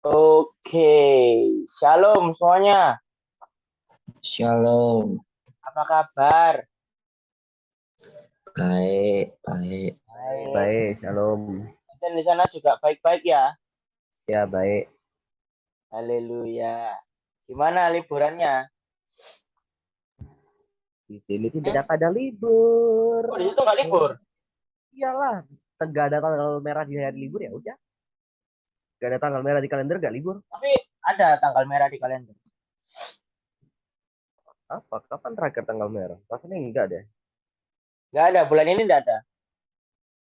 Oke, Shalom semuanya. Shalom, Apa kabar? baik, baik. Baik. Baik, shalom. Dan di sana juga baik-baik ya. Ya, baik. Haleluya. Gimana liburannya? Di sini tidak ada libur. Oh, di situ nggak libur? Iyalah, nggak ada tanggal merah di hari libur ya udah. Nggak ada tanggal merah di kalender nggak libur. Tapi ada tanggal merah di kalender. Apa? Kapan terakhir tanggal merah? Rasanya enggak deh. Nggak ada, bulan ini nggak ada.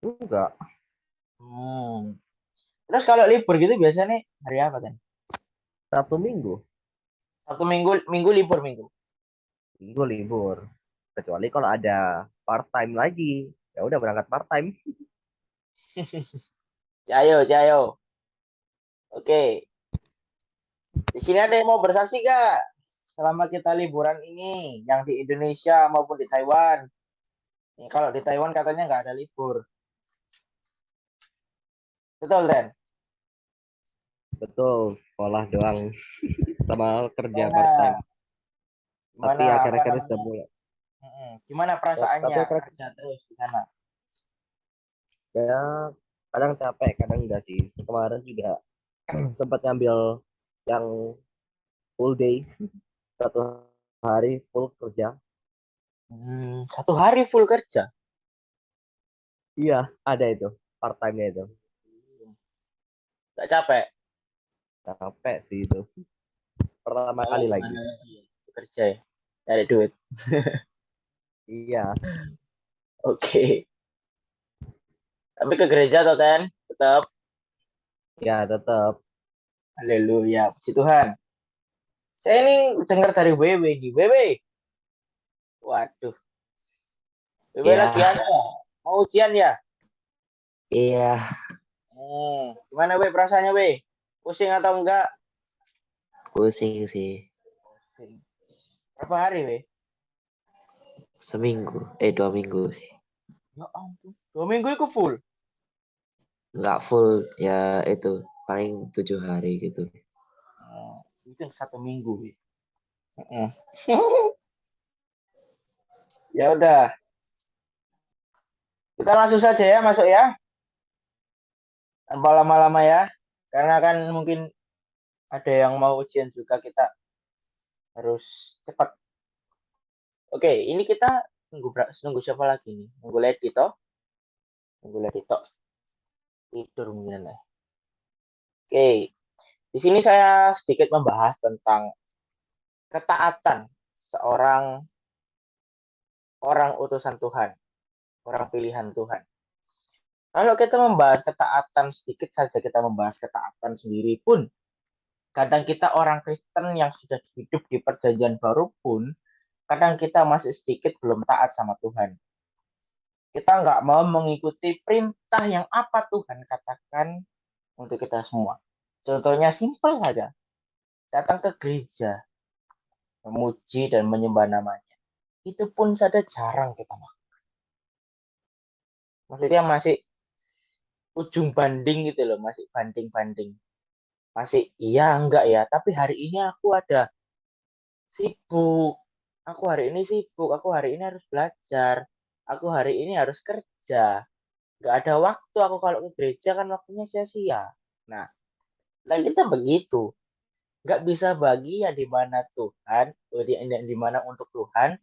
Enggak. Hmm. Terus kalau libur gitu biasanya hari apa kan? Sabtu Minggu. Satu minggu, minggu libur minggu. Minggu libur. Kecuali kalau ada part time lagi. Ya udah berangkat part time. Cayo, cayo. Oke. Di sini ada yang mau bersaksi gak? Selama kita liburan ini, yang di Indonesia maupun di Taiwan. Kalau di Taiwan katanya nggak ada libur. Betul, Den? Betul, sekolah doang sama kerja part Gimana? time. Tapi Gimana apa akhir-akhir sudah namanya? mulai. Gimana Tapi perasaannya akhir kerja terus di sana? ya kadang capek, kadang enggak sih. Kemarin juga sempat ngambil yang full day, satu hari full kerja. Satu hari full kerja. Iya, ada itu part time-nya itu. Gak capek? Capek sih itu. Pertama Oh, kali lagi. gimana lagi ya? Kerja ya? Cari duit. Iya, Oke. Tapi ke gereja atau Ten? Tetap. ya tetap. Haleluya. Puji Tuhan. Saya ini dengar dari WW nih. WW. Waduh. WW Ya, lagi anu ya? Mau ujian ya? iya, Gimana W perasaannya W? Pusing atau enggak? pusing sih. Pusing. Berapa hari W? Seminggu, 2 minggu sih. Ya ampun. 2 minggu itu full. Nggak full, ya itu, paling 7 hari gitu. Itu 1 minggu. Heeh. Ya udah, kita langsung saja ya masuk ya, tanpa lama-lama ya, karena kan mungkin ada yang mau ujian juga, kita harus cepat. Oke, ini kita nunggu siapa lagi nih? Nunggu Lady toh? Nunggu Lady toh. Tidur mungkin lah. Oke, di sini saya sedikit membahas tentang ketaatan seorang orang utusan Tuhan, orang pilihan Tuhan. Kalau kita membahas ketaatan, sedikit saja kita membahas ketaatan sendiri pun, kadang kita orang Kristen yang sudah hidup di perjanjian baru pun, kadang kita masih sedikit belum taat sama Tuhan. Kita nggak mau mengikuti perintah yang apa Tuhan katakan untuk kita semua. Contohnya simpel saja, datang ke gereja, memuji dan menyembah namanya. Itu pun saja jarang kita lakukan. Maksudnya masih ujung banding gitu loh, masih banding-banding. Masih iya enggak ya, tapi hari ini aku ada sibuk. Aku hari ini sibuk, aku hari ini harus belajar. Aku hari ini harus kerja. Nggak ada waktu aku kalau ke gereja kan waktunya sia-sia. Nah, dan kita begitu. Nggak bisa bagi yang di mana Tuhan, yang di mana untuk Tuhan,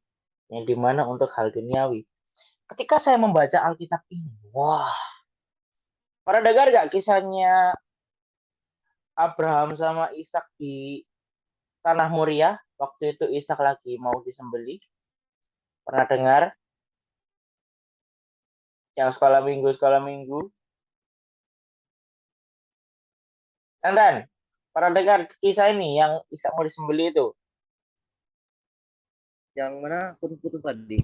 yang di mana untuk hal duniawi. Ketika saya membaca Alkitab ini, wah, pernah dengar nggak kisahnya Abraham sama Ishak di tanah Moria? Waktu itu Ishak lagi mau disembelih. Pernah dengar? Yang sekolah minggu. Enten, pernah dengar kisah ini yang Ishak mau disembelih itu? Yang mana putus-putus tadi?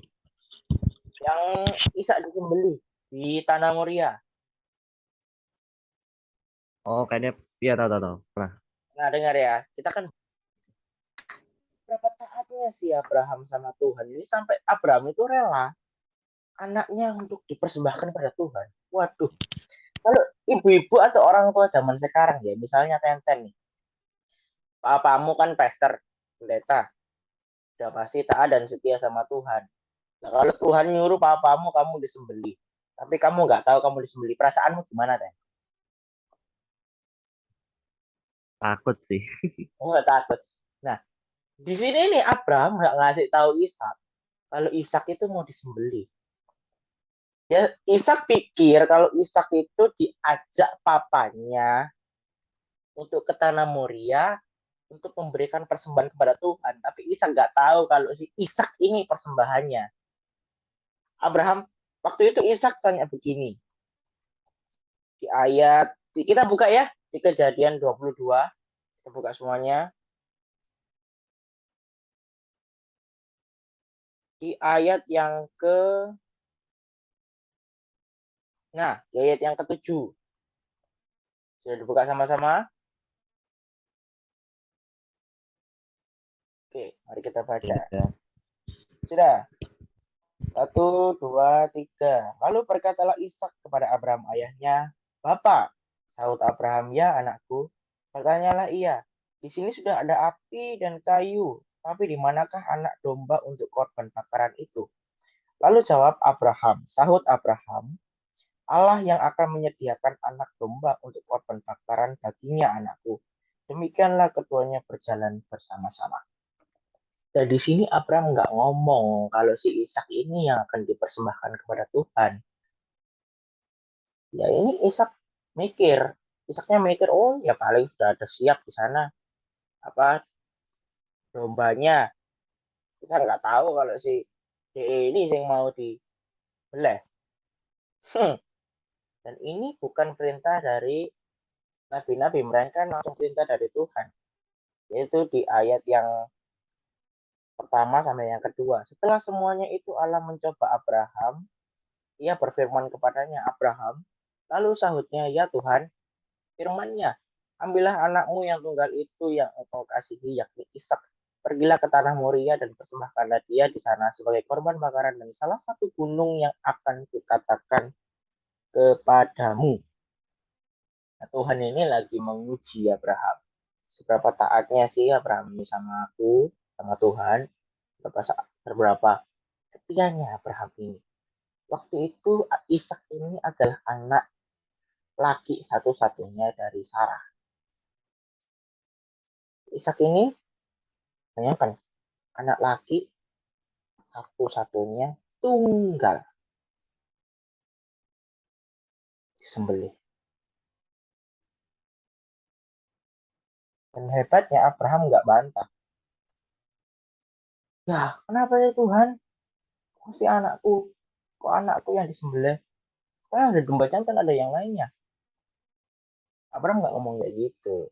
Yang Ishak disembelih di tanah Moria. Oh, kayaknya iya tahu tahu tahu. Pernah. Nah, dengar ya. Kita kan berapa taatnya si Abraham sama Tuhan. Ini sampai Abraham itu rela anaknya untuk dipersembahkan pada Tuhan. Waduh. Kalau ibu-ibu atau orang tua zaman sekarang ya, misalnya Tenten nih. Papamu kan pastor, pendeta. Sudah pasti taat dan setia sama Tuhan. Nah, kalau Tuhan nyuruh papamu kamu disembelih, tapi kamu nggak tahu kamu disembelih, perasaanmu gimana, Teh? Takut sih. Oh, nggak takut. Nah, di sini nih Abraham nggak ngasih tahu Ishak kalau Ishak itu mau disembelih. Ya, Ishak pikir kalau Ishak itu diajak papanya untuk ke tanah Moria untuk memberikan persembahan kepada Tuhan. Tapi Ishak nggak tahu kalau si Ishak ini persembahannya. Abraham, waktu itu Ishak tanya begini. Di ayat, kita buka ya, di Kejadian 22. Kita buka semuanya. Di ayat yang di ayat yang ke-7. Sudah dibuka sama-sama? Oke, mari kita baca. Ya. Sudah. 1, 2, 3. Lalu berkatalah Ishak kepada Abraham ayahnya, Bapak, sahut Abraham, ya anakku. Bertanyalah ia, di sini sudah ada api dan kayu, tapi di manakah anak domba untuk korban bakaran itu? Lalu jawab Abraham, sahut Abraham, Allah yang akan menyediakan anak domba untuk korban bakaran baginya anakku. Demikianlah keduanya berjalan bersama-sama. Dan di sini Abraham nggak ngomong kalau si Ishak ini yang akan dipersembahkan kepada Tuhan. Ya ini Ishak mikir, Ishaknya mikir, oh ya paling sudah ada siap di sana apa dombanya. Ishak nggak tahu kalau si DE ini yang mau dibeleh. Dan ini bukan perintah dari nabi-nabi, mereka langsung perintah dari Tuhan. Yaitu di ayat yang pertama sampai yang kedua. Setelah semuanya itu Allah mencoba Abraham. Ia berfirman kepadanya, Abraham. Lalu sahutnya, ya Tuhan, firman-Nya, ambillah anakmu yang tunggal itu yang engkau kasihi, yakni Ishak. Pergilah ke tanah Moria dan persembahkanlah dia di sana sebagai korban bakaran dan salah satu gunung yang akan kukatakan kepadamu. Nah, Tuhan ini lagi menguji Abraham. Seberapa taatnya sih Abraham ini sama aku, sama Tuhan. Seberapa setianya Abraham ini. Waktu itu Ishak ini adalah anak laki satu-satunya dari Sarah. Ishak ini, bayangkan, anak laki satu-satunya tunggal disembelih. Dan hebatnya Abraham nggak bantah. Ya, kenapa ya Tuhan? Kok si anakku? Kok anakku yang disembelih? Kan ada domba jantan, ada yang lainnya. Abraham nggak ngomong kayak gitu.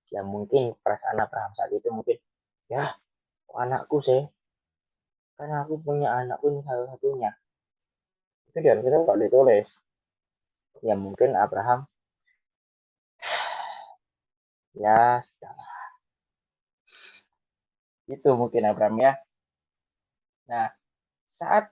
Ya mungkin perasaan Abraham saat itu mungkin, ya kok anakku sih? Karena aku punya anakku ini satu-satunya. Itu di kita nggak ditulis. Ya mungkin Abraham, ya itu mungkin Abraham ya. Nah, saat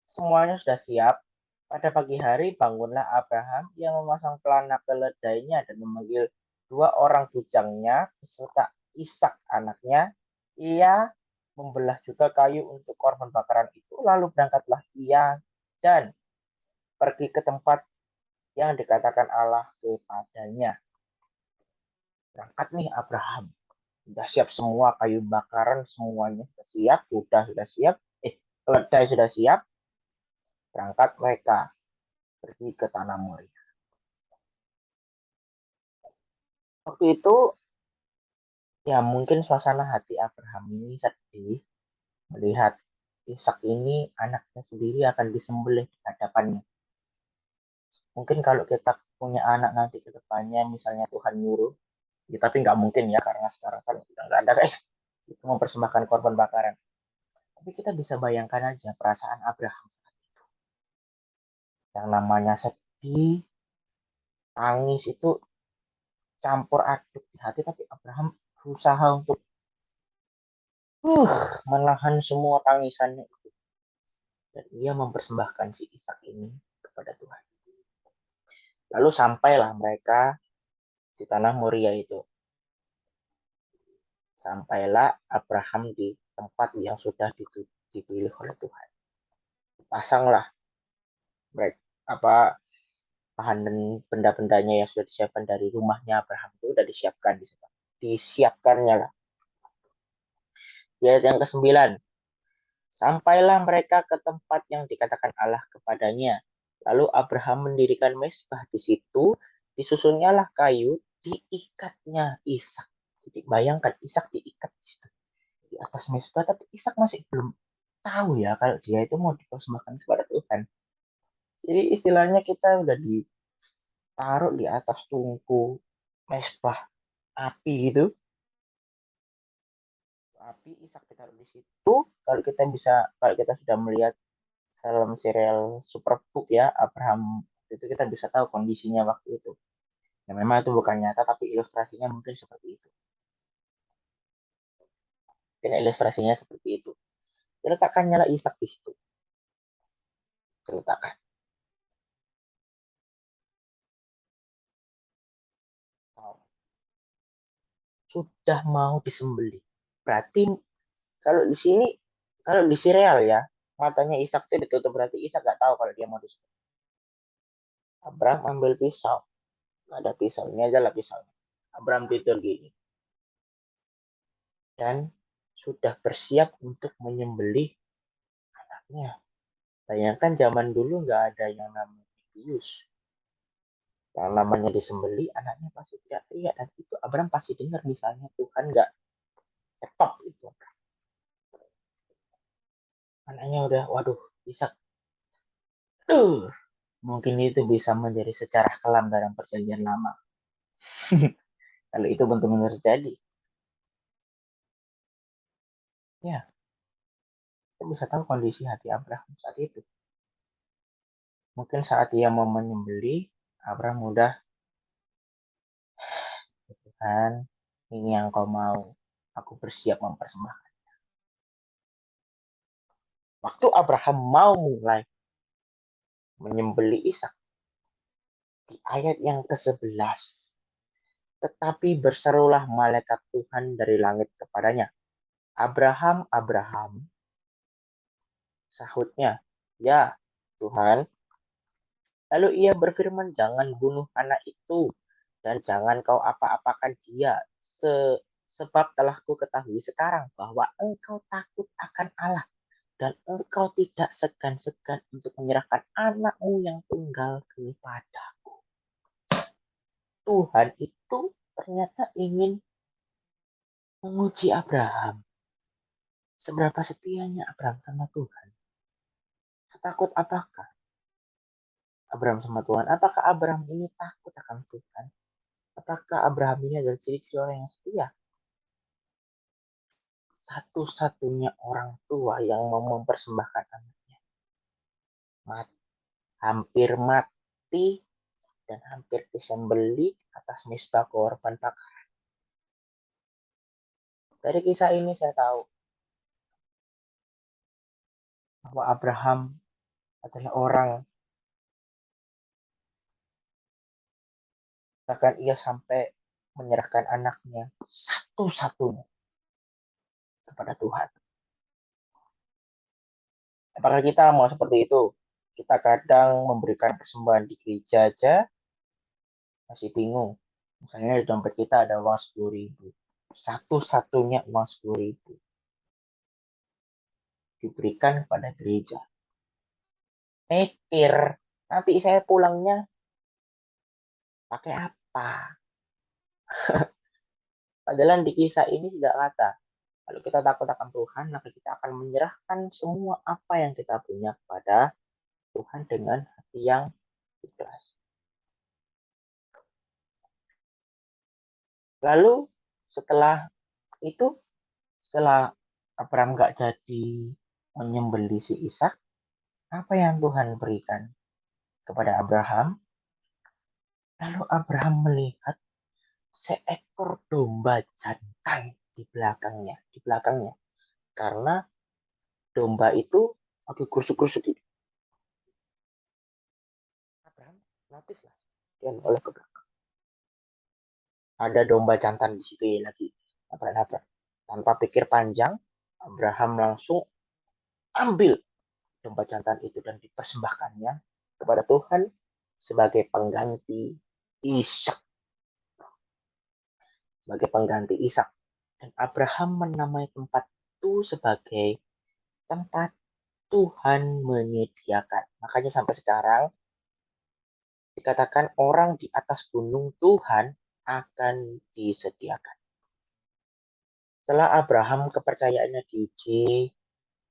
semuanya sudah siap, pada pagi hari bangunlah Abraham yang memasang pelana keledainya dan memanggil dua orang bujangnya beserta Ishak anaknya. Ia membelah juga kayu untuk korban bakaran itu. Lalu berangkatlah ia dan pergi ke tempat yang dikatakan Allah kepadanya. Berangkat nih Abraham. Sudah siap semua kayu bakaran, semuanya sudah siap, sudah siap. Keledai sudah siap. Berangkat mereka pergi ke tanah Moria. Waktu itu ya mungkin suasana hati Abraham ini sedih melihat Ishak ini anaknya sendiri akan disembelih di hadapannya. Mungkin kalau kita punya anak nanti ke depannya, misalnya Tuhan nyuruh, ya, tapi nggak mungkin ya karena sekarang kan udah nggak ada kayak itu mempersembahkan korban bakaran. Tapi kita bisa bayangkan aja perasaan Abraham saat itu. Yang namanya sedih, tangis itu campur aduk di hati, tapi Abraham berusaha untuk menahan semua tangisannya itu. Dan ia mempersembahkan si Ishak ini kepada Tuhan. Lalu sampailah mereka di tanah Moria itu. Sampailah Abraham di tempat yang sudah dipilih oleh Tuhan. Pasanglah mereka bahan dan benda-bendanya yang sudah disiapkan dari rumahnya Abraham itu sudah disiapkan di sana. Disiapkannya lah. Ayat yang ke-9. Sampailah mereka ke tempat yang dikatakan Allah kepadanya. Lalu Abraham mendirikan mezbah di situ, disusunnyalah kayu, diikatnya Ishak. Jadi bayangkan Ishak diikat di situ, di atas mezbah, tapi Ishak masih belum tahu ya kalau dia itu mau dipersembahkan kepada Tuhan. Jadi istilahnya kita udah ditaruh di atas tungku mezbah api gitu. Api Ishak ditaruh di situ. Kalau kita sudah melihat film serial Superbook ya, Abraham, itu kita bisa tahu kondisinya waktu itu. Ya memang itu bukan nyata, tapi ilustrasinya mungkin seperti itu. Mungkin ilustrasinya seperti itu. Diletakkannya lah Ishak di situ. Diletakkan. Sudah mau disembelih. Berarti kalau di sini, kalau di serial ya, matanya Ishak itu ditutup, berarti Ishak nggak tahu kalau dia mau disembelih. Abraham ambil pisau. Nggak ada pisau, ini aja lah pisaunya. Abraham tidur gini. Dan sudah bersiap untuk menyembelih anaknya. Bayangkan zaman dulu nggak ada yang namanya bius. Yang namanya disembelih, anaknya pasti teriak-teriak. Dan itu Abraham pasti dengar misalnya Tuhan nggak stop itu. Anaknya udah, waduh, bisa. Mungkin itu bisa menjadi sejarah kelam dalam perjanjian lama. Kalau itu benar-benar terjadi. Ya, kita bisa tahu kondisi hati Abraham saat itu. Mungkin saat ia mau menyembelih, Abraham udah, Tuhan, ini yang kau mau. Aku bersiap mempersembahkan. Waktu Abraham mau mulai menyembelih Ishak, di ayat yang ke-11, tetapi berserulah malaikat Tuhan dari langit kepadanya. Abraham, Abraham. Sahutnya, ya Tuhan. Lalu ia berfirman, jangan bunuh anak itu, dan jangan kau apa-apakan dia, sebab telah ku ketahui sekarang bahwa engkau takut akan Allah, dan engkau tidak segan-segan untuk menyerahkan anakmu yang tunggal kepadaku. Tuhan itu ternyata ingin menguji Abraham. Seberapa setianya Abraham sama Tuhan. Takut apakah Abraham sama Tuhan? Apakah Abraham ini takut akan Tuhan? Apakah Abraham ini adalah ciri-ciri orang yang setia? Satu-satunya orang tua yang mau mempersembahkan anaknya. Hampir mati dan hampir disembelih atas misbah korban bakaran. Dari kisah ini saya tahu bahwa Abraham adalah orang, bahkan ia sampai menyerahkan anaknya satu-satunya kepada Tuhan. Apakah kita mau seperti itu? Kita kadang memberikan persembahan di gereja aja masih bingung. Misalnya di dompet kita ada uang 10.000. Satu-satunya uang 10.000 diberikan kepada gereja. Mikir, nanti saya pulangnya pakai apa? Padahal di kisah ini tidak kata. Kalau kita takut akan Tuhan, maka kita akan menyerahkan semua apa yang kita punya kepada Tuhan dengan hati yang ikhlas. Lalu setelah itu, setelah Abraham gak jadi menyembelih si Ishak, apa yang Tuhan berikan kepada Abraham? Lalu Abraham melihat seekor domba jantan di belakangnya. Karena domba itu pakai kusuk-kusuk itu. Abraham lapis lah dan oleh ke belakang. Ada domba jantan di situ ya lagi. Nabrak-nabrak. Tanpa pikir panjang, Abraham langsung ambil domba jantan itu dan dipersembahkannya kepada Tuhan sebagai pengganti Ishak. Sebagai pengganti Ishak. Dan Abraham menamai tempat itu sebagai tempat Tuhan menyediakan. Makanya sampai sekarang dikatakan orang di atas gunung Tuhan akan disediakan. Setelah Abraham kepercayaannya diuji,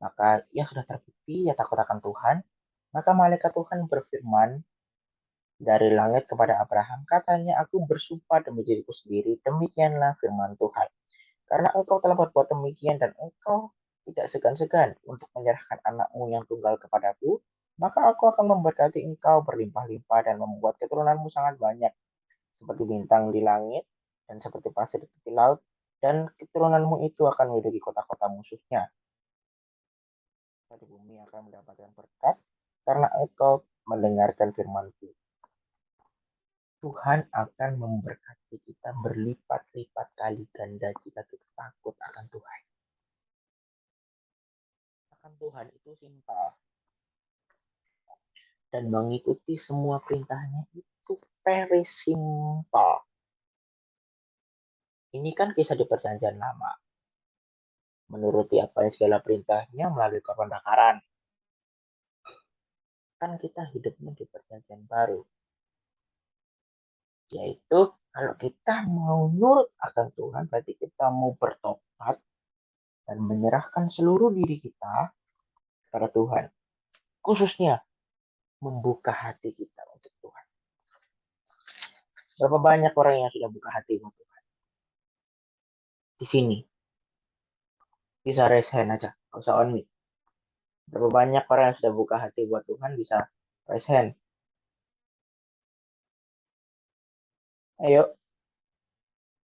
maka ia sudah terbukti ia takut akan Tuhan. Maka malaikat Tuhan berfirman dari langit kepada Abraham, katanya, aku bersumpah demi diriku sendiri, demikianlah firman Tuhan. Karena engkau telah berbuat demikian dan engkau tidak segan-segan untuk menyerahkan anakmu yang tunggal kepadaku, maka aku akan memberkati engkau berlimpah-limpah dan membuat keturunanmu sangat banyak, seperti bintang di langit dan seperti pasir di tepi laut, dan keturunanmu itu akan menduduki kota-kota musuhnya. Di bumi akan mendapatkan berkat karena engkau mendengarkan firman-Ku. Tuhan akan memberkati kita berlipat-lipat kali ganda jika kita takut akan Tuhan. Akan Tuhan itu simpel. Dan mengikuti semua perintahnya itu very simple. Ini kan kisah di perjanjian lama. Menuruti apa yang segala perintahnya melalui korban bakaran. Kan kita hidupnya di perjanjian baru. Yaitu kalau kita mau nurut akan Tuhan, berarti kita mau bertobat dan menyerahkan seluruh diri kita kepada Tuhan. Khususnya membuka hati kita untuk Tuhan. Berapa banyak orang yang sudah buka hati untuk Tuhan? Di sini. Bisa raise hand aja, nggak usah on mic. Berapa banyak orang yang sudah buka hati buat Tuhan? Bisa raise hand. Ayo.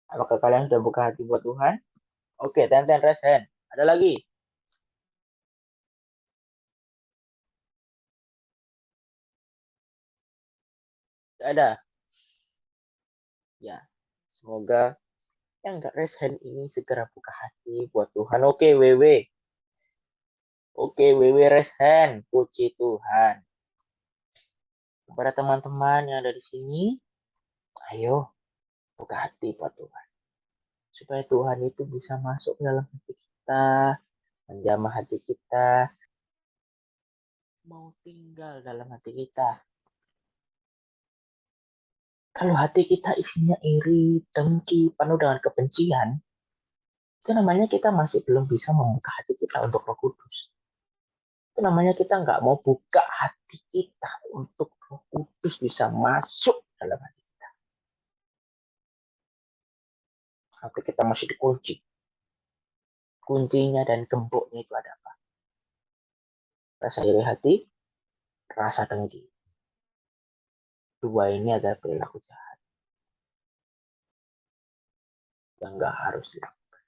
Apakah kalian sudah buka hati buat Tuhan? Oke, Tenten raise hand. Ada lagi? Tidak ada? Ya, semoga yang nggak raise hand ini segera buka hati buat Tuhan. Oke, WW. Oke, WW raise hand. Puji Tuhan. Kepada teman-teman yang ada di sini, ayo buka hati buat Tuhan. Supaya Tuhan itu bisa masuk ke dalam hati kita, menjamah hati kita, mau tinggal dalam hati kita. Kalau hati kita isinya iri, dengki, penuh dengan kebencian, itu namanya kita masih belum bisa membuka hati kita untuk Roh Kudus. Itu namanya kita nggak mau buka hati kita untuk Roh Kudus bisa masuk dalam hati kita. Hati kita masih dikunci. Kuncinya dan gemboknya itu ada apa? Rasa iri hati, rasa dengki. Dua ini adalah perilaku jahat yang nggak harus dilakukan.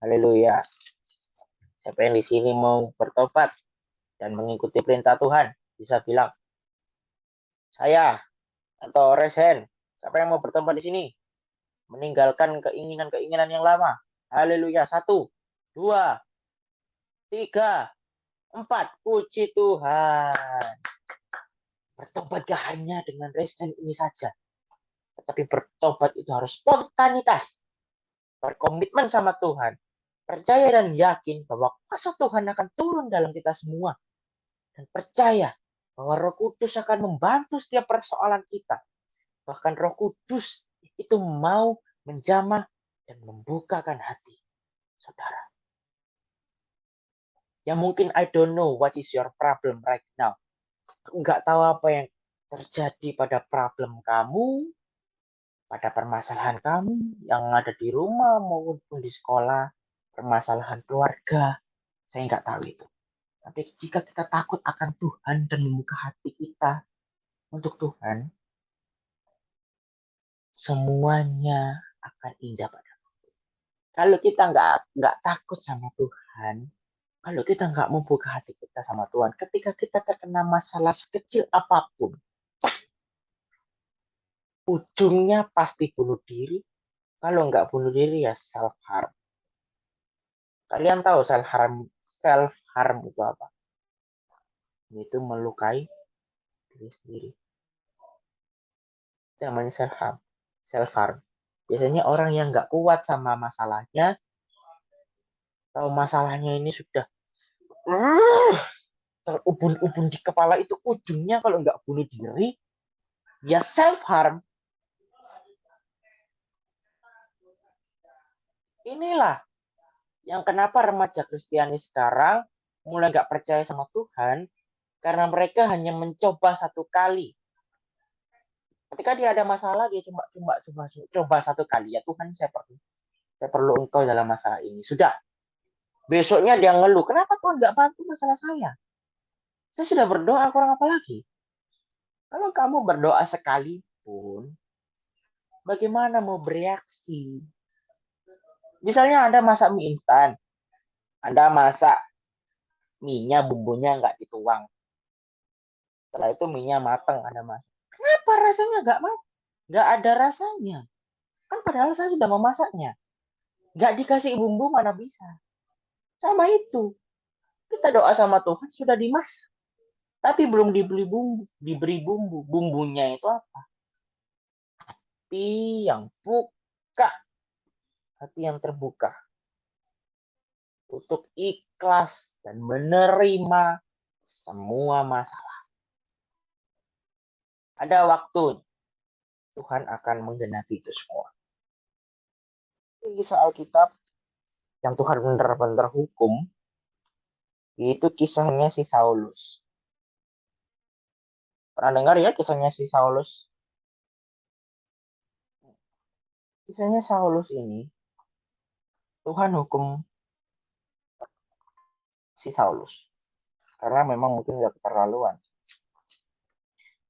Haleluya. Siapa yang di sini mau bertobat dan mengikuti perintah Tuhan, bisa bilang, saya, atau raise hand. Siapa yang mau bertobat di sini? Meninggalkan keinginan-keinginan yang lama. Haleluya. 1, 2, 3, 4. Puji Tuhan. Bertobat gak hanya dengan raise hand ini saja. Tetapi bertobat itu harus spontanitas. Berkomitmen sama Tuhan. Percaya dan yakin bahwa kuasa Tuhan akan turun dalam kita semua. Dan percaya bahwa Roh Kudus akan membantu setiap persoalan kita. Bahkan Roh Kudus itu mau menjamah dan membukakan hati saudara. Ya mungkin I don't know what is your problem right now. Aku nggak tahu apa yang terjadi pada problem kamu, pada permasalahan kamu yang ada di rumah maupun di sekolah, permasalahan keluarga. Saya nggak tahu itu. Tapi jika kita takut akan Tuhan dan membuka hati kita untuk Tuhan, semuanya akan indah pada. Kalau kita nggak takut sama Tuhan, kalau kita nggak membuka hati kita sama Tuhan, ketika kita terkena masalah sekecil apapun, ujungnya pasti bunuh diri, Kalau nggak bunuh diri ya self harm. Kalian tahu self harm itu apa? Itu melukai diri sendiri. Itu namanya self harm. Self harm. Biasanya orang yang nggak kuat sama masalahnya, tahu masalahnya ini sudah terubun-ubun di kepala, itu ujungnya kalau nggak bunuh diri, ya self harm. Inilah yang kenapa remaja Kristiani sekarang mulai nggak percaya sama Tuhan, karena mereka hanya mencoba satu kali. Ketika dia ada masalah, dia coba satu kali. Ya Tuhan, saya perlu Engkau dalam masalah ini. Sudah. Besoknya dia ngeluh, kenapa Tuhan nggak bantu masalah saya? Saya sudah berdoa, kurang apa lagi? Kalau kamu berdoa sekalipun, bagaimana mau bereaksi? Misalnya Anda masak mie instan, Anda masak mie-nya, bumbunya nggak dituang. Setelah itu mie-nya mateng, Anda masak. Kenapa rasanya nggak ada rasanya? Kan padahal saya sudah memasaknya. Nggak dikasih bumbu mana bisa. Sama itu. Kita doa sama Tuhan sudah dimasak. Tapi belum diberi bumbu. Bumbunya itu apa? Hati yang buka. Hati yang terbuka. Untuk ikhlas dan menerima semua masalah. Ada waktu Tuhan akan menggenapi itu semua. Kisah Alkitab yang Tuhan benar-benar hukum, yaitu kisahnya si Saulus. Pernah dengar ya kisahnya si Saulus? Kisahnya Saulus ini, Tuhan hukum si Saulus. Karena memang mungkin nggak keterlaluan.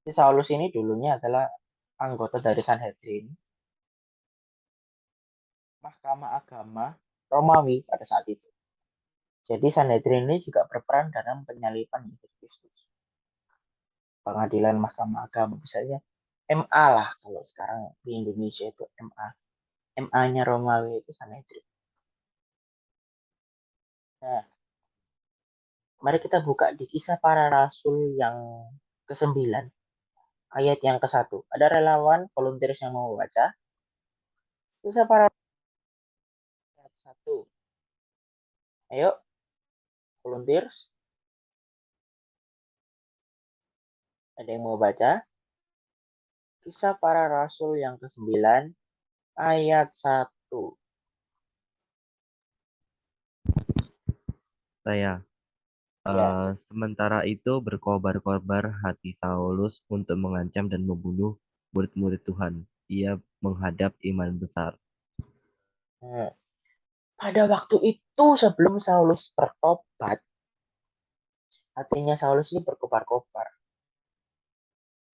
Si Saulus ini dulunya adalah anggota dari Sanhedrin, Mahkamah Agama Romawi pada saat itu. Jadi Sanhedrin ini juga berperan dalam penyaliban Yesus Kristus. Pengadilan Mahkamah Agama, misalnya MA lah kalau sekarang di Indonesia itu MA. MA-nya Romawi itu Sanhedrin. Nah, mari kita buka di Kisah Para Rasul yang ke-9, ayat yang ke-1. Ada relawan volunteers yang mau baca? Kisah Para Rasul ayat 1. Ayo, volunteers. Ada yang mau baca? Kisah Para Rasul yang ke-9, ayat 1. Saya. Ya. Sementara itu berkobar-kobar hati Saulus untuk mengancam dan membunuh murid-murid Tuhan. Ia menghadap iman besar. Nah, pada waktu itu sebelum Saulus bertobat, hatinya Saulus ini berkobar-kobar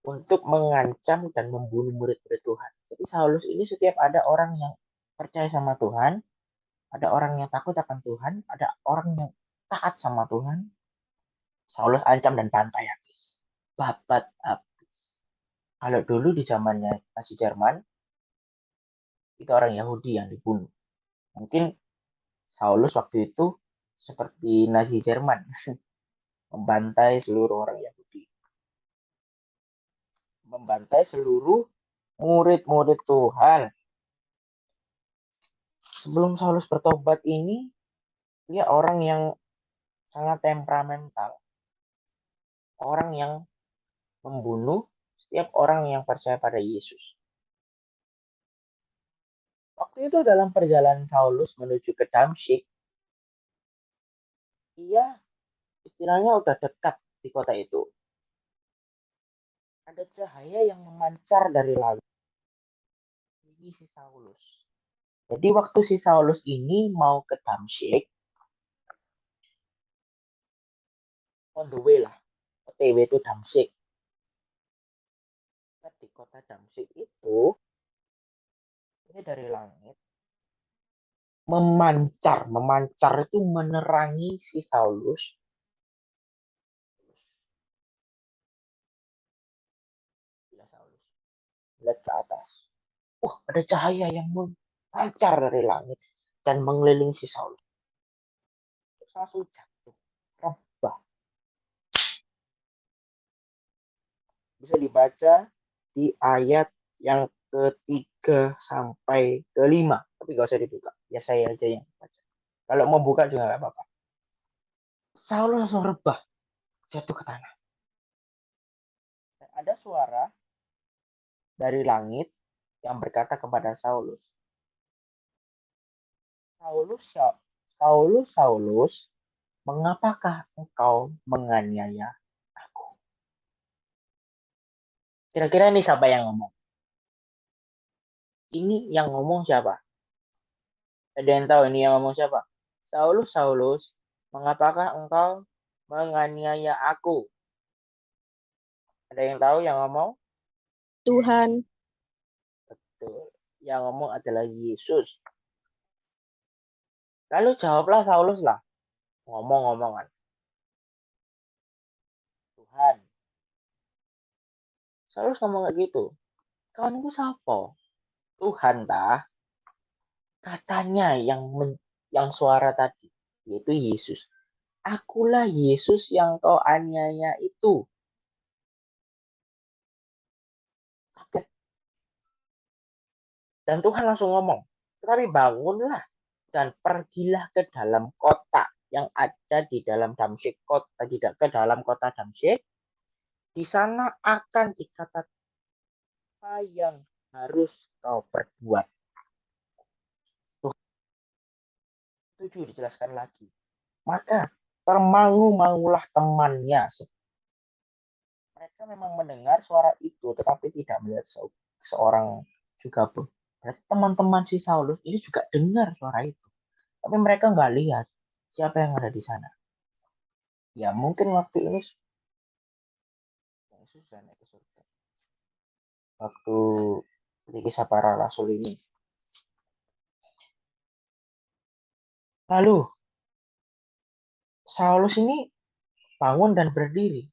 untuk mengancam dan membunuh murid-murid Tuhan. Jadi Saulus ini setiap ada orang yang percaya sama Tuhan, ada orang yang takut akan Tuhan, ada orang yang taat sama Tuhan, Saulus ancam dan bantai habis. Babat habis. Kalau dulu di zamannya Nazi Jerman, itu orang Yahudi yang dibunuh. Mungkin Saulus waktu itu seperti Nazi Jerman, membantai seluruh orang Yahudi. Membantai seluruh murid-murid Tuhan. Sebelum Saulus bertobat ini, dia orang yang sangat temperamental. Orang yang membunuh setiap orang yang percaya pada Yesus. Waktu itu dalam perjalanan Saulus menuju ke Damsyik, ia istilahnya udah dekat di kota itu. Ada cahaya yang memancar dari langit. Ini si Saulus. Jadi waktu si Saulus ini mau ke Damsyik, on the way lah, OTW itu Damsyik. Di kota Damsyik itu, ini dari langit, memancar itu menerangi si Saulus. Saulus lihat ke atas, ada cahaya yang lancar dari langit dan mengelilingi si Saulus. Terus langsung jatuh, rebah. Bisa dibaca di ayat yang ketiga sampai kelima. Tapi gak usah dibuka. Ya saya aja yang baca. Kalau mau buka juga gak apa-apa. Saulus langsung rebah, jatuh ke tanah. Dan ada suara dari langit yang berkata kepada Saulus, Saulus, mengapakah engkau menganiaya aku? Kira-kira ini siapa yang ngomong? Ini yang ngomong siapa? Ada yang tahu ini yang ngomong siapa? Saulus, mengapakah engkau menganiaya aku? Ada yang tahu yang ngomong? Tuhan. Betul. Yang ngomong adalah Yesus. Lalu jawablah Saulus lah. Ngomong-ngomongan. Tuhan. Saulus ngomong kayak gitu. Kawan itu siapa? Tuhan tah. Katanya yang suara tadi. Yaitu Yesus. Akulah Yesus yang kau aniaya itu. Dan Tuhan langsung ngomong, tetapi bangunlah dan pergilah ke dalam kota yang ada di dalam Damsyik, ke dalam kota Damsyik. Di sana akan dikatakan apa yang harus kau perbuat. Tujuh dijelaskan lagi. Maka termangu-mangulah temannya. Mereka memang mendengar suara itu, tetapi tidak melihat seorang juga pun. Berarti teman-teman si Saulus ini juga dengar suara itu. Tapi mereka nggak lihat siapa yang ada di sana. Ya mungkin waktu ini Yesus sudah naik ke surga. Waktu di kisah para rasul ini. Lalu Saulus ini bangun dan berdiri.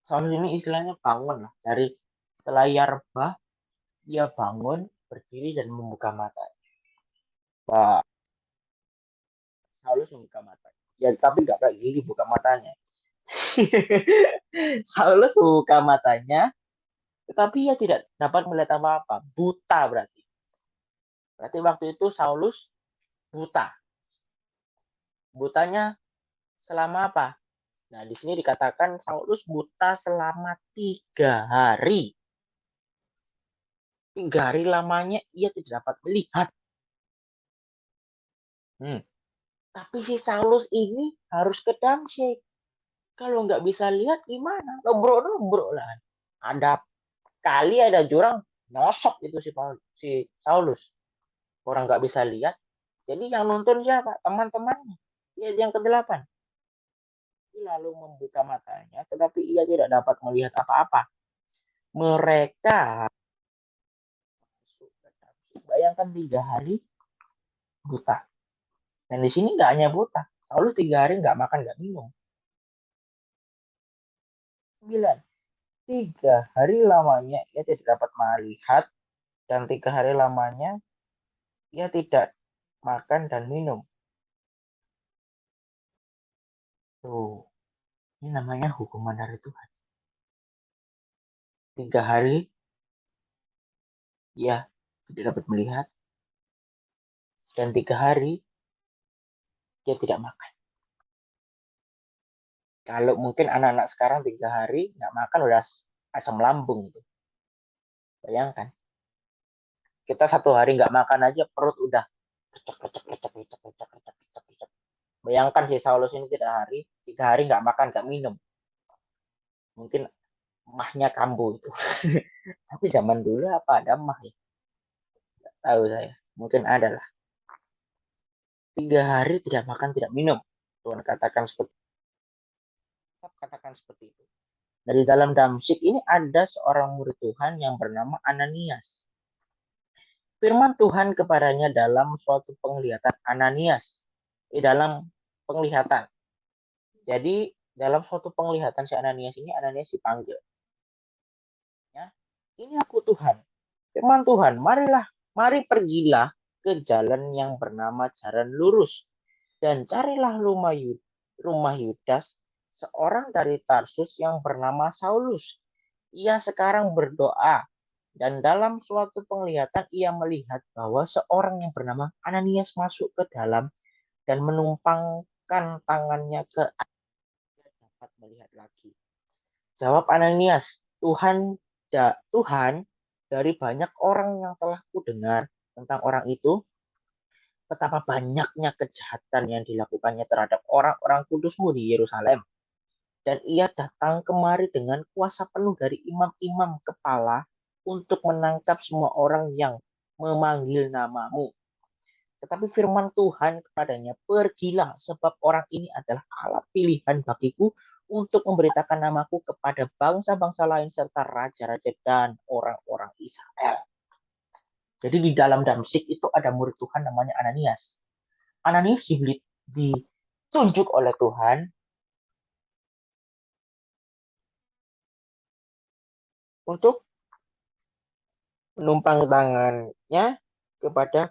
Saulus ini istilahnya bangun lah. Dari setelah ia rebah, ia bangun, berdiri dan membuka mata. Wah, Saulus membuka mata. Ya tapi nggak kayak gini buka matanya. Saulus membuka matanya, tetapi ia tidak dapat melihat apa-apa. Buta berarti. Berarti waktu itu Saulus buta. Butanya selama apa? Nah, di sini dikatakan Saulus buta selama 3 hari. 3 hari lamanya ia tidak dapat melihat. Tapi si Saulus ini harus ke Damsyik. Kalau nggak bisa lihat gimana? Lobrok lah. Ada kali ada jurang nyosok itu si Saulus. Orang nggak bisa lihat. Jadi yang nonton siapa? Teman-temannya. Ya, yang ke-8. Lalu membuka matanya, tetapi ia tidak dapat melihat apa-apa. Mereka bayangkan 3 hari buta. Dan di sini nggak hanya buta. Saulus 3 hari nggak makan, nggak minum. 9. 3 hari lamanya ia tidak dapat melihat. Dan 3 hari lamanya ia tidak makan dan minum. Tuh, ini namanya hukuman dari Tuhan. 3 hari ia tidak dapat melihat. Dan 3 hari dia tidak makan. Kalau mungkin anak-anak sekarang 3 hari nggak makan udah asam lambung gitu. Bayangkan. Kita 1 hari nggak makan aja perut udah kecek. Bayangkan si Saulus ini 3 hari nggak makan nggak minum. Mungkin mahnya kambuh itu. Tapi zaman dulu apa ada mah ya? Nggak tahu saya. Mungkin ada lah. 3 hari tidak makan tidak minum. Tuhan katakan seperti itu. Dari dalam Damsyik ini ada seorang murid Tuhan yang bernama Ananias. Firman Tuhan kepadanya dalam suatu penglihatan Ananias. Dalam penglihatan. Jadi dalam suatu penglihatan si Ananias dipanggil. Ya, ini aku Tuhan. Firman Tuhan, mari pergilah ke jalan yang bernama Jalan Lurus, dan carilah rumah Yudas, seorang dari Tarsus yang bernama Saulus. Ia sekarang berdoa, dan dalam suatu penglihatan ia melihat bahwa seorang yang bernama Ananias masuk ke dalam dan menumpangkan tangannya ke atas, dia dapat melihat lagi. Jawab Ananias, Tuhan, dari banyak orang yang telah kudengar tentang orang itu, betapa banyaknya kejahatan yang dilakukannya terhadap orang-orang kudusmu di Yerusalem. Dan ia datang kemari dengan kuasa penuh dari imam-imam kepala untuk menangkap semua orang yang memanggil namamu. Tetapi firman Tuhan kepadanya, pergilah, sebab orang ini adalah alat pilihan bagiku untuk memberitakan namaku kepada bangsa-bangsa lain serta raja-raja dan orang-orang Israel. Jadi di dalam Damsyik itu ada murid Tuhan namanya Ananias. Ananias ditunjuk oleh Tuhan untuk menumpang tangannya kepada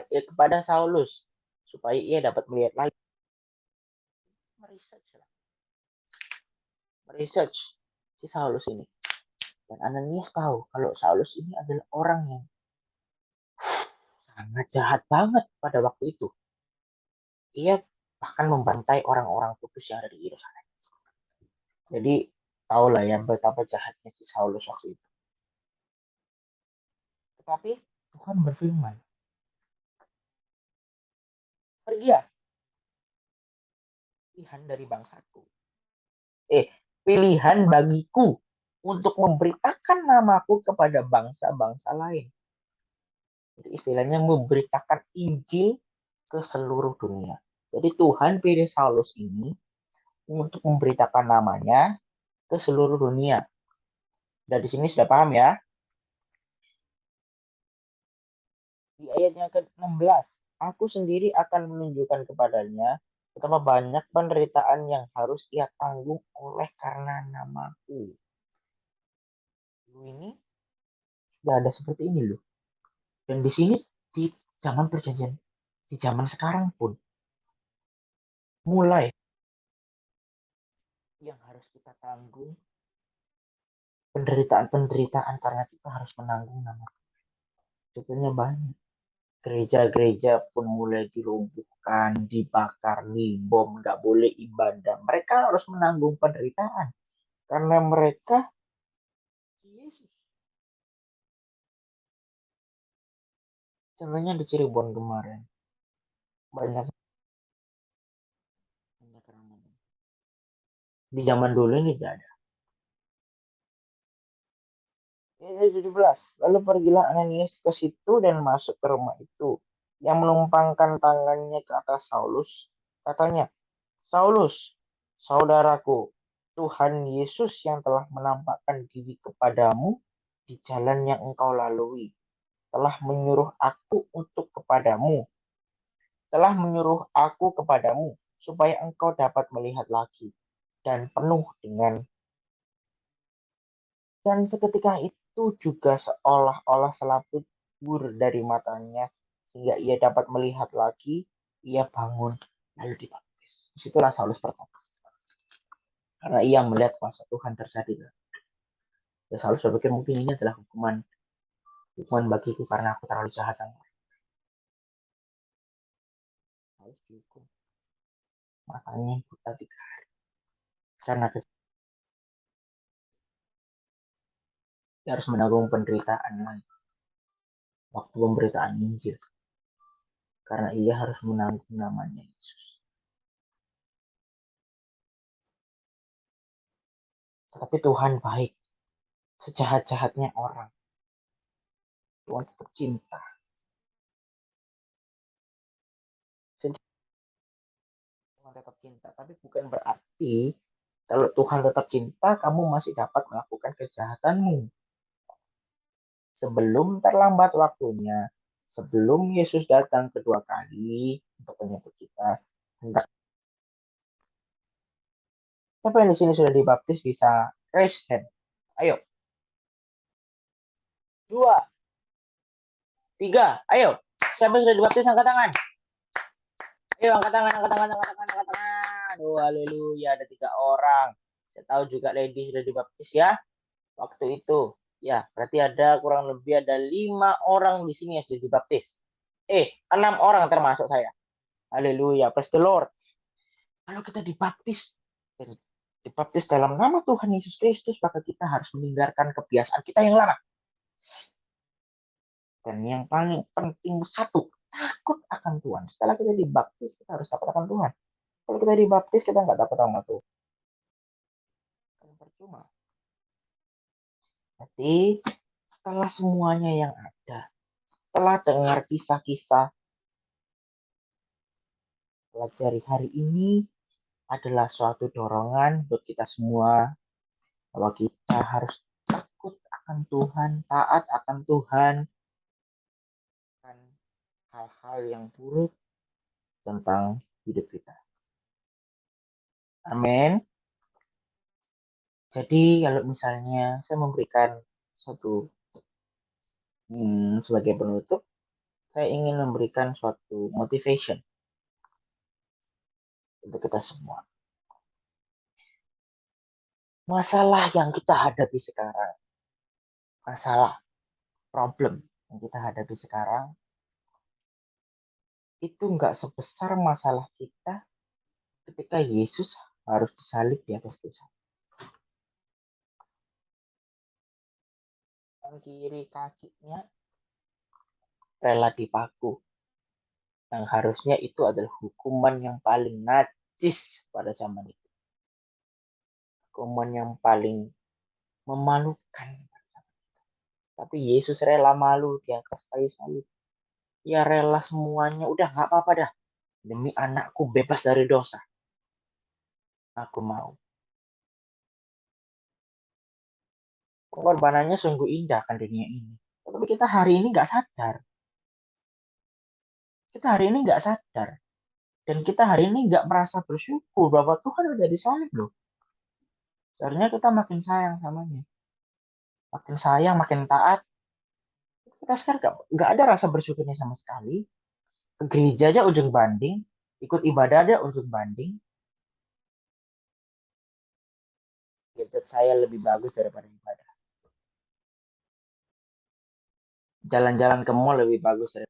kepada Saulus supaya ia dapat melihat lagi. Meresearch si Saulus ini. Dan Ananias tahu kalau Saulus ini adalah orang yang sangat jahat banget pada waktu itu. Ia bahkan membantai orang-orang kudus yang ada di Yerusalem. Jadi tahulah ya betapa jahatnya si Saulus waktu itu. Tetapi Tuhan berfirman, pergi ya, pilihan dari bangsaku. Pilihan bagiku untuk memberitakan namaku kepada bangsa-bangsa lain. Jadi istilahnya memberitakan Injil ke seluruh dunia. Jadi Tuhan pilih Saulus ini untuk memberitakan namanya ke seluruh dunia. Dan di sini sudah paham ya. Di ayatnya ke-16, aku sendiri akan menunjukkan kepadanya betapa banyak penderitaan yang harus ia tanggung oleh karena namaku. Ini sudah ada seperti ini loh. Dan di sini di zaman perjanjian, di zaman sekarang pun mulai yang harus kita tanggung penderitaan-penderitaan karena kita harus menanggung nama. Sebetulnya banyak. Gereja-gereja pun mulai dilumpuhkan, dibakar, dibom, nggak boleh ibadah. Mereka harus menanggung penderitaan karena mereka Yesus. Contohnya di Cirebon kemarin banyak Ramadan. Di zaman dulu ini tidak ada. Ayat 17. Lalu pergilah Ananias ke situ dan masuk ke rumah itu. Yang menumpangkan tangannya ke atas Saulus. Katanya, Saulus, saudaraku, Tuhan Yesus yang telah menampakkan diri kepadamu di jalan yang engkau lalui, telah menyuruh aku kepadamu, supaya engkau dapat melihat lagi, dan penuh dengan. Dan seketika itu juga seolah-olah selaput dari matanya, sehingga ia dapat melihat lagi. Ia bangun lalu dibaptis. Disitulah Saulus bertobat. Karena ia melihat kuasa Tuhan terjadi. Ya, Saulus berpikir mungkin ini adalah hukuman bagiku karena aku terlalu jahat sama orang. Saulus dihukum. Matanya buta 3 hari. Karena dia harus menanggung penderitaan lagi. Waktu pemberitaan Injil. Karena ia harus menanggung namanya Yesus. Tapi Tuhan baik. Sejahat-jahatnya orang. Tuhan tetap cinta. Tuhan tetap cinta. Tapi bukan berarti kalau Tuhan tetap cinta, kamu masih dapat melakukan kejahatanmu. Sebelum terlambat waktunya, sebelum Yesus datang kedua kali untuk menyebut kita, hendak. Siapa yang di sini sudah dibaptis bisa raise hand. Ayo. 2, 3. Ayo, siapa yang sudah dibaptis angkat tangan? Ayo angkat tangan, angkat tangan, angkat tangan, angkat tangan. Oh, haleluya, ada 3 orang. Saya tahu juga Lady sudah dibaptis ya. Waktu itu. Ya, berarti ada kurang lebih ada 5 orang di sini yang sudah dibaptis. 6 orang termasuk saya. Haleluya, praise the Lord. Kalau kita dibaptis dalam nama Tuhan Yesus Kristus, maka kita harus meninggalkan kebiasaan kita yang lama. Dan yang paling penting satu, takut akan Tuhan. Setelah kita dibaptis, kita harus takut akan Tuhan. Kalau kita dibaptis, kita nggak takut sama Tuhan. Kan percuma. Jadi, setelah semuanya yang ada, setelah dengar kisah-kisah, pelajari hari ini adalah suatu dorongan buat kita semua bahwa kita harus takut akan Tuhan, taat akan Tuhan, dan hal-hal yang buruk tentang hidup kita. Amin. Jadi kalau misalnya saya memberikan suatu sebagai penutup, saya ingin memberikan suatu motivation untuk kita semua. Masalah yang kita hadapi sekarang, masalah, problem yang kita hadapi sekarang, itu nggak sebesar masalah kita ketika Yesus harus disalib di atas kayu salib. Yang kiri kakinya rela dipaku. Yang harusnya itu adalah hukuman yang paling najis pada zaman itu. Hukuman yang paling memalukan. Tapi Yesus rela malu di atas kayu salib. Ya rela semuanya. Udah nggak apa-apa dah. Demi anakku bebas dari dosa. Aku mau. Pengorbanannya sungguh indah kan dunia ini. Tapi kita hari ini nggak sadar. Kita hari ini nggak sadar. Dan kita hari ini nggak merasa bersyukur bahwa Tuhan udah disalib loh. Sebenarnya kita makin sayang samanya. Makin sayang, makin taat. Kita sekarang nggak ada rasa bersyukurnya sama sekali. Ke gereja aja ujung banding. Ikut ibadah aja ujung banding. Gadget saya lebih bagus daripada ibadah. Jalan-jalan ke mall lebih bagus daripada.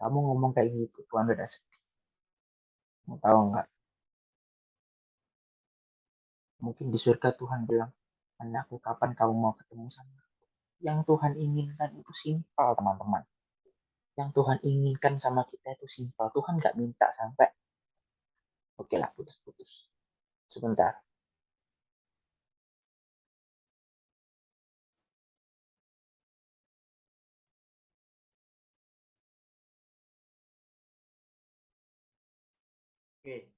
Kamu ngomong kayak gitu, Tuhan udah sedih. Mau tahu nggak? Mungkin di surga Tuhan bilang, anakku kapan kamu mau ketemu sama aku? Yang Tuhan inginkan itu simpel, teman-teman. Yang Tuhan inginkan sama kita itu simpel. Tuhan nggak minta sampai, oke lah, putus-putus. Sebentar. Oke.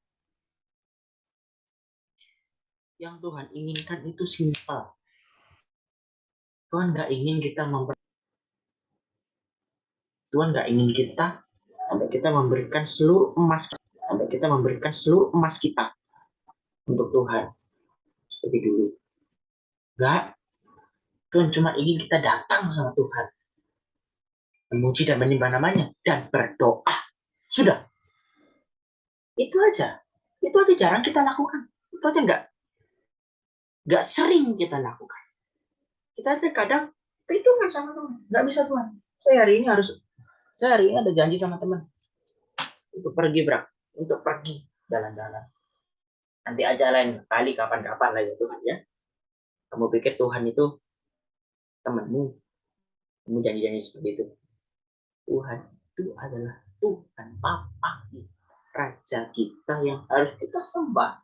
Yang Tuhan inginkan itu simpel. Tuhan nggak ingin kita Tuhan nggak ingin kita sampai kita memberikan seluruh emas kita untuk Tuhan seperti dulu. Nggak. Tuhan cuma ingin kita datang sama Tuhan, memuji dan menyembah namanya dan berdoa. Sudah. Itu aja. Itu aja jarang kita lakukan. Itu aja nggak sering kita lakukan. Kita kadang perhitungan sama Tuhan. Nggak bisa Tuhan. Saya hari ini ada janji sama teman untuk pergi untuk pergi jalan-jalan. Nanti aja lain kali kapan-kapan lah ya Tuhan ya. Kamu pikir Tuhan itu temanmu? Kamu janji-janji seperti itu. Tuhan itu adalah Tuhan Bapa kita, Raja kita yang harus kita sembah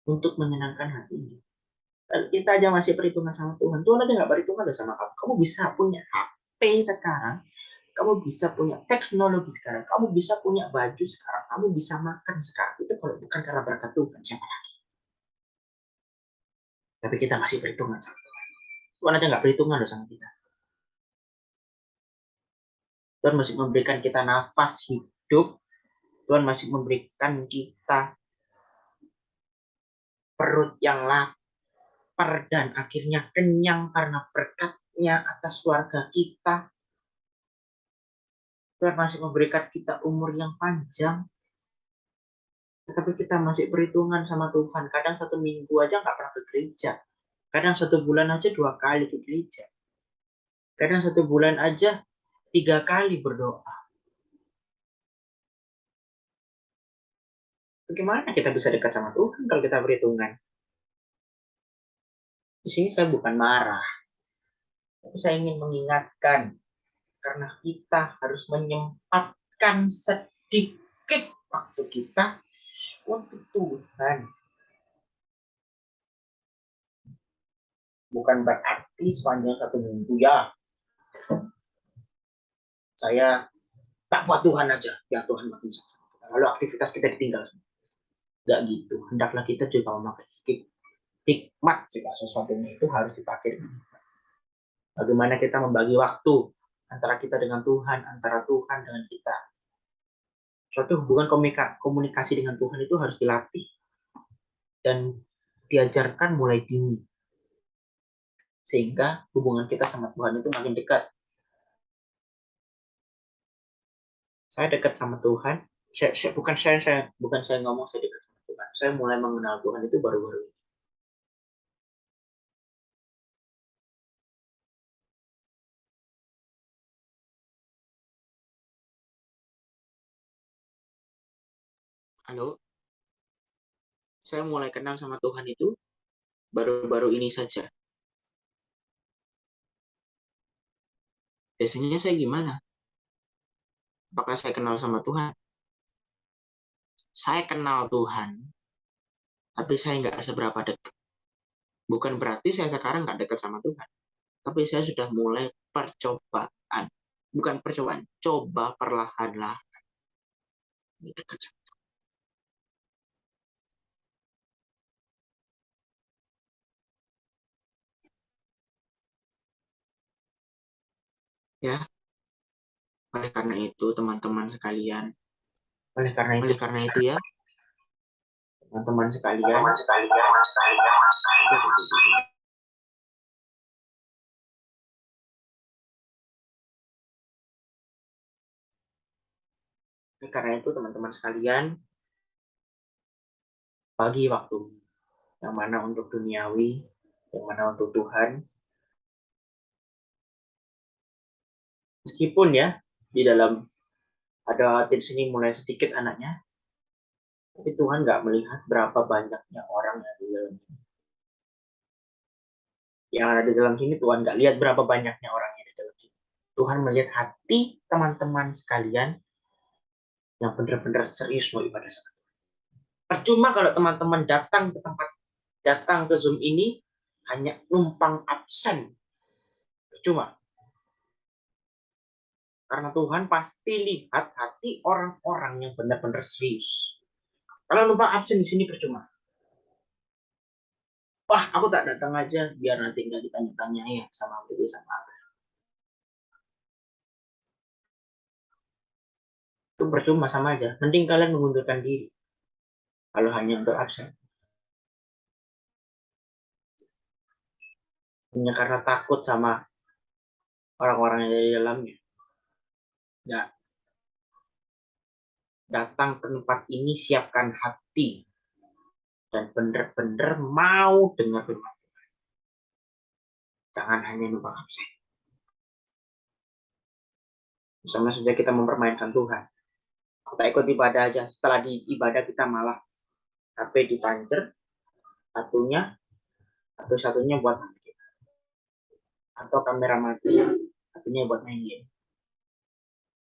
untuk menyenangkan hatinya. Kita aja masih perhitungan sama Tuhan. Tuhan aja nggak perhitungan sama kamu. Kamu bisa punya HP sekarang. Kamu bisa punya teknologi sekarang. Kamu bisa punya baju sekarang. Kamu bisa makan sekarang. Itu kalau bukan karena berkat Tuhan, siapa lagi? Tapi kita masih perhitungan sama Tuhan. Tuhan aja nggak perhitungan loh sama kita. Tuhan masih memberikan kita nafas hidup. Tuhan masih memberikan kita perut yang lapar. lapar dan akhirnya kenyang karena berkat-Nya atas keluarga kita. Tuhan masih memberikan kita umur yang panjang. Tetapi kita masih perhitungan sama Tuhan. Kadang 1 minggu aja nggak pernah ke gereja. Kadang 1 bulan aja 2 kali ke gereja. Kadang 1 bulan aja 3 kali berdoa. Bagaimana kita bisa dekat sama Tuhan kalau kita perhitungan? Di sini saya bukan marah. Tapi saya ingin mengingatkan. Karena kita harus menyempatkan sedikit waktu kita untuk Tuhan. Bukan berarti sepanjang 1 minggu ya saya tak buat Tuhan aja, ya Tuhan makin sayang. Lalu aktivitas kita ditinggal. Nggak gitu. Hendaklah kita juga memakai hikmat segala sesuatunya itu harus dipakai. Bagaimana kita membagi waktu antara kita dengan Tuhan, antara Tuhan dengan kita. Suatu hubungan komunikasi dengan Tuhan itu harus dilatih dan diajarkan mulai dini. Sehingga hubungan kita sama Tuhan itu makin dekat. Saya dekat sama Tuhan. Bukan saya ngomong saya dekat sama Tuhan. Saya mulai mengenal Tuhan itu baru-baru ini. Halo, saya mulai kenal sama Tuhan itu baru-baru ini saja. Biasanya saya gimana? Apakah saya kenal sama Tuhan? Saya kenal Tuhan, tapi saya nggak seberapa dekat. Bukan berarti saya sekarang nggak dekat sama Tuhan. Tapi saya sudah mulai percobaan. Bukan percobaan, coba perlahan-lahan. Dekat sama Tuhan. Ya, oleh karena itu teman-teman sekalian, oleh karena itu ya, teman-teman sekalian, oleh karena itu teman-teman sekalian, bagi waktu yang mana untuk duniawi, yang mana untuk Tuhan. Meskipun ya di dalam ada di sini mulai sedikit anaknya, tapi Tuhan nggak melihat berapa banyaknya orang yang di dalam sini. Yang ada di dalam sini Tuhan nggak lihat berapa banyaknya orang yang di dalam sini. Tuhan melihat hati teman-teman sekalian yang benar-benar serius mau ibadah sama Tuhan. Percuma kalau teman-teman datang ke Zoom ini hanya numpang absen. Percuma. Karena Tuhan pasti lihat hati orang-orang yang benar-benar serius. Kalau numpang absen di sini percuma. Wah, aku tak datang aja biar nanti nggak ditanya-tanya ya sama Bibi sama Abah. Itu percuma sama aja. Mending kalian mengundurkan diri. Kalau hanya untuk absen. Hanya karena takut sama orang-orang yang ada di dalamnya. Nggak. Datang ke tempat ini siapkan hati. Dan benar-benar mau dengar firman Tuhan. Jangan hanya numpang absen. Sama saja kita mempermainkan Tuhan. Kita ikut ibadah aja. Setelah di ibadah kita malah HP dipancer, satunya buat main game. Atau kamera mati, satunya buat main game.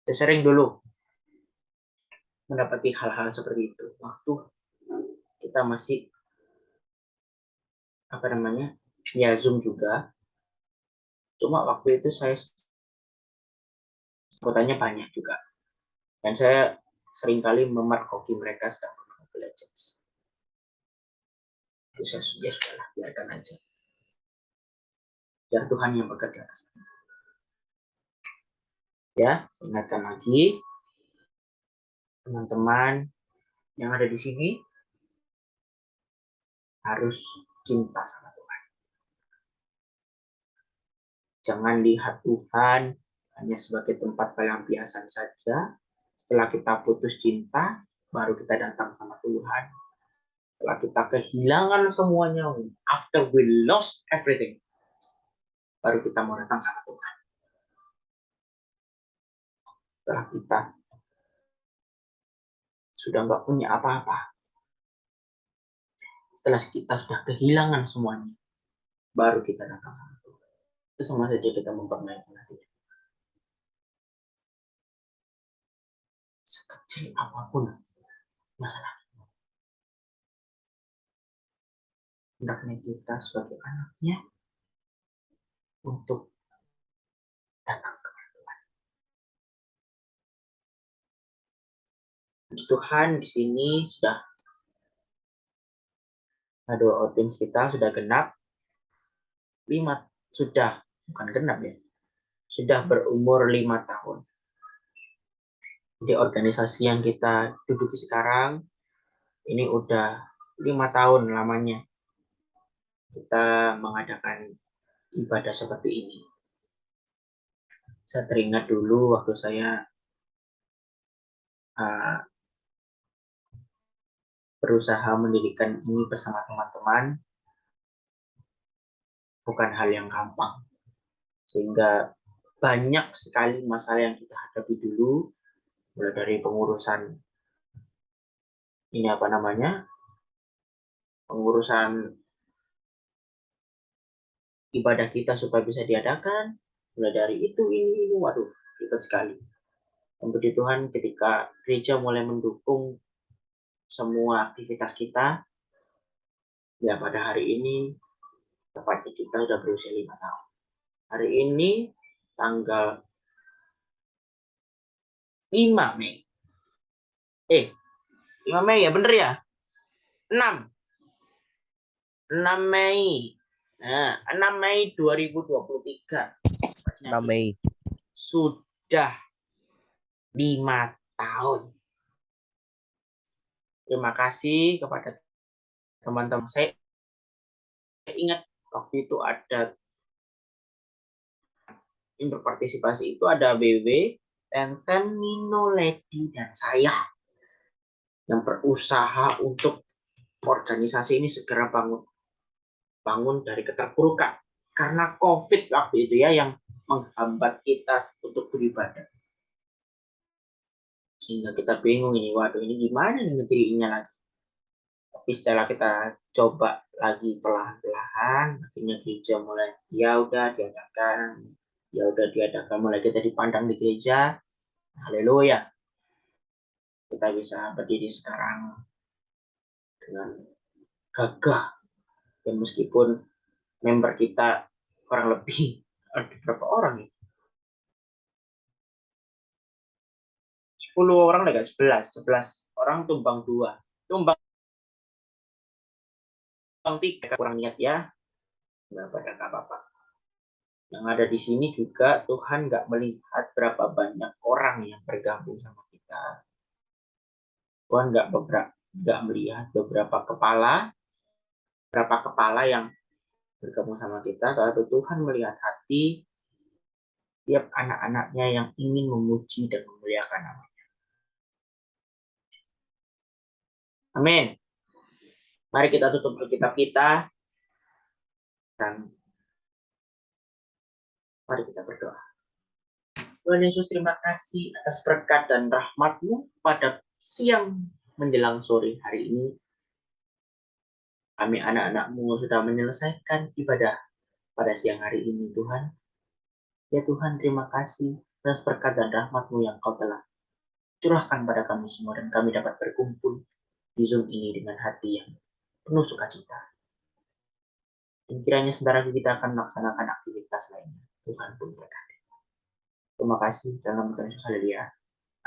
Saya sering dulu mendapati hal-hal seperti itu. Waktu kita masih ya Zoom juga. Cuma waktu itu saya anggotanya banyak juga. Dan saya seringkali memergoki mereka sedang bermain Mobile Legends. Itu saya sudah biarkan aja. Biar Tuhan yang bekerja. Ya, ingatkan lagi teman-teman yang ada di sini harus cinta sama Tuhan. Jangan lihat Tuhan hanya sebagai tempat pelampiasan saja. Setelah kita putus cinta, baru kita datang sama Tuhan. Setelah kita kehilangan semuanya, after we lost everything, baru kita mau datang sama Tuhan. Setelah kita sudah nggak punya apa-apa, setelah kita sudah kehilangan semuanya, baru kita datang sama Tuhan. Itu sama saja kita mempermainkan hati. Sekecil apapun masalah, hendaknya kita sebagai anaknya untuk datang ke Tuhan. Tuhan di sini sudah ada audiens kita sudah genap 5, sudah bukan genap ya, sudah berumur 5 tahun. Di organisasi yang kita duduki sekarang ini udah 5 tahun lamanya kita mengadakan ibadah seperti ini. Saya teringat dulu waktu saya berusaha mendirikan ini bersama teman-teman, bukan hal yang gampang. Sehingga banyak sekali masalah yang kita hadapi dulu, mulai dari pengurusan pengurusan ibadah kita supaya bisa diadakan, mulai dari itu ini, waduh, ribet sekali. Dan puji Tuhan ketika gereja mulai mendukung semua aktivitas kita, ya pada hari ini tepatnya kita sudah berusia 5 tahun. Hari ini tanggal 5 Mei. 5 Mei ya, bener ya? 6 Mei. Nah, 6 Mei 2023. 6 Mei. Sudah 5 tahun. Terima kasih kepada teman-teman. Saya ingat waktu itu ada yang berpartisipasi itu ada BW, Tenten, Nino, Lady, dan saya yang berusaha untuk organisasi ini segera bangun dari keterpurukan karena COVID waktu itu ya yang menghambat kita untuk beribadah. Sehingga kita bingung ini, waduh ini gimana nih ngediriinnya lagi. Tapi setelah kita coba lagi perlahan-lahan, akhirnya gereja mulai diadakan, mulai kita dipandang di gereja. Haleluya. Kita bisa berdiri sekarang dengan gagah. Dan meskipun member kita kurang lebih ada berapa orang nih? 10 orang enggak, 11 orang tumbang 2. Tumbang 3 kurang niat ya. Enggak apa-apa. Yang ada di sini juga Tuhan enggak melihat berapa banyak orang yang bergabung sama kita. Tuhan enggak melihat berapa kepala yang bergabung sama kita, tapi Tuhan melihat hati tiap anak-anaknya yang ingin memuji dan memuliakan namanya. Amin. Mari kita tutup Alkitab kita dan mari kita berdoa. Tuhan Yesus, terima kasih atas berkat dan rahmat-Mu pada siang menjelang sore hari ini. Kami anak-anak-Mu sudah menyelesaikan ibadah pada siang hari ini, Tuhan. Ya Tuhan, terima kasih atas berkat dan rahmat-Mu yang Kau telah curahkan pada kami semua dan kami dapat berkumpul di Zoom ini dengan hati yang penuh sukacita. Dan kiranya sebentar lagi kita akan melaksanakan aktivitas lainnya. Tuhan pun berkati. Terima kasih dalam nama Yesus, haleluya.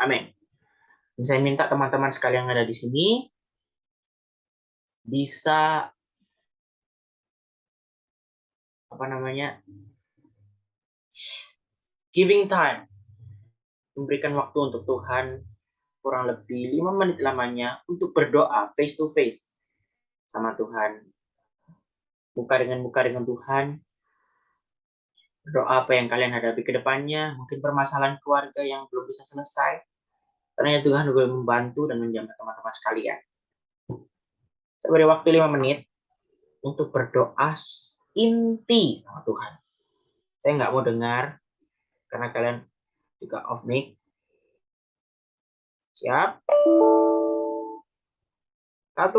Amin. Dan saya minta teman-teman sekalian yang ada di sini bisa giving time, memberikan waktu untuk Tuhan kurang lebih 5 menit lamanya untuk berdoa face to face sama Tuhan, muka dengan Tuhan, Doa apa yang kalian hadapi ke depannya, mungkin permasalahan keluarga yang belum bisa selesai. Karena Tuhan juga membantu dan menjamah teman-teman sekalian. Saya beri waktu 5 menit untuk berdoa inti sama Tuhan. Saya nggak mau dengar, karena kalian juga off mic. Siap? 1,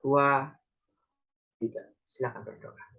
2, 3. Silakan berdoa.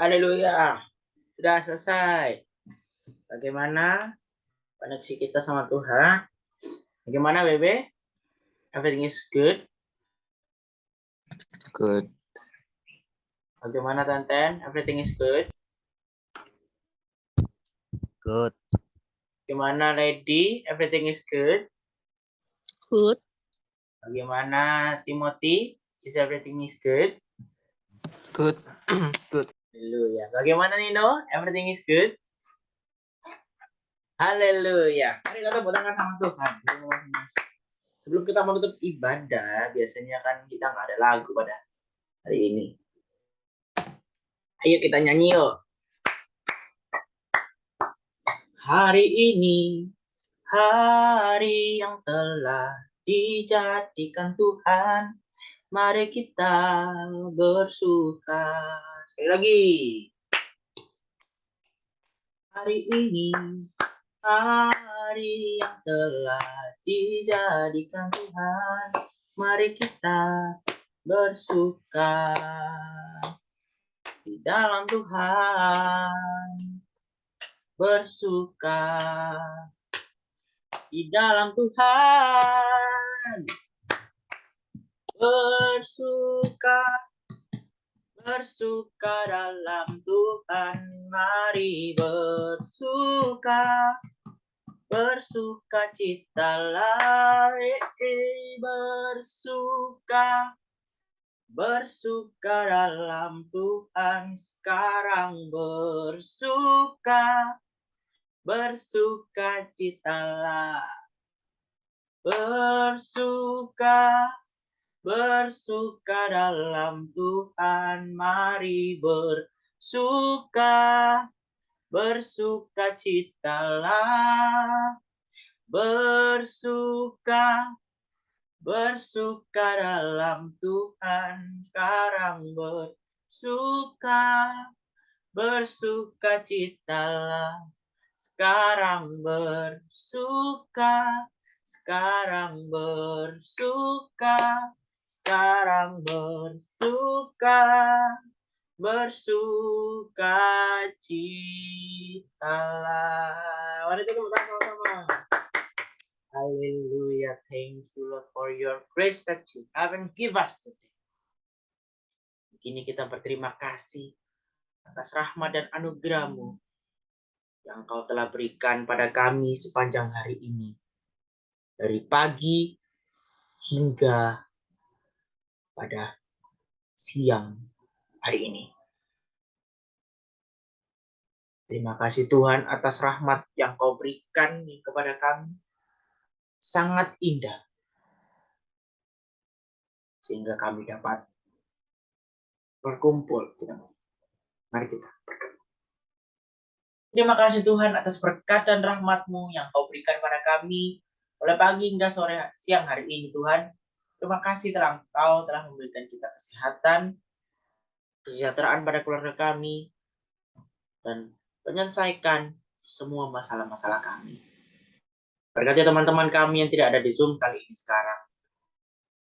Haleluya. Sudah selesai. Bagaimana koneksi kita sama Tuhan? Bagaimana, Bebe? Everything is good? Good. Bagaimana, Tanten? Everything is good? Good. Bagaimana, Lady? Everything is good? Good. Bagaimana, Timothy? Is everything is good? Good. Good. Haleluya. Bagaimana, Nino? Everything is good? Haleluya. Mari kita tepuk tangan sama Tuhan. Sebelum kita menutup ibadah, biasanya kan kita nggak ada lagu pada hari ini. Ayo kita nyanyi yuk. Hari ini, hari yang telah dijadikan Tuhan. Mari kita bersuka. Sekali lagi. Hari ini, hari yang telah dijadikan Tuhan. Mari kita bersuka di dalam Tuhan. Bersuka. di dalam Tuhan. Bersuka dalam Tuhan, mari bersuka. Bersukacitalah, bersuka dalam Tuhan sekarang, bersukacitalah, bersuka dalam Tuhan, mari bersukacitalah, bersuka dalam Tuhan sekarang, bersukacitalah, sekarang bersuka, sekarang bersukacitalah. Mari kita berdoa sama-sama. Hallelujah. Thank you, Lord, for your grace that you haven't give us today. Kini kita berterima kasih atas rahmat dan anugerah-Mu yang Kau telah berikan pada kami sepanjang hari ini. Dari pagi hingga pada siang hari ini. Terima kasih Tuhan atas rahmat yang Kau berikan kepada kami. Sangat indah. Sehingga kami dapat berkumpul. Mari kita berdoa. Terima kasih Tuhan atas berkat dan rahmat-Mu yang Kau berikan pada kami mulai pagi hingga siang hari ini Tuhan. Terima kasih Kau telah memberikan kita kesehatan, kesejahteraan pada keluarga kami, dan menyelesaikan semua masalah-masalah kami. Berkati teman-teman kami yang tidak ada di Zoom kali ini sekarang.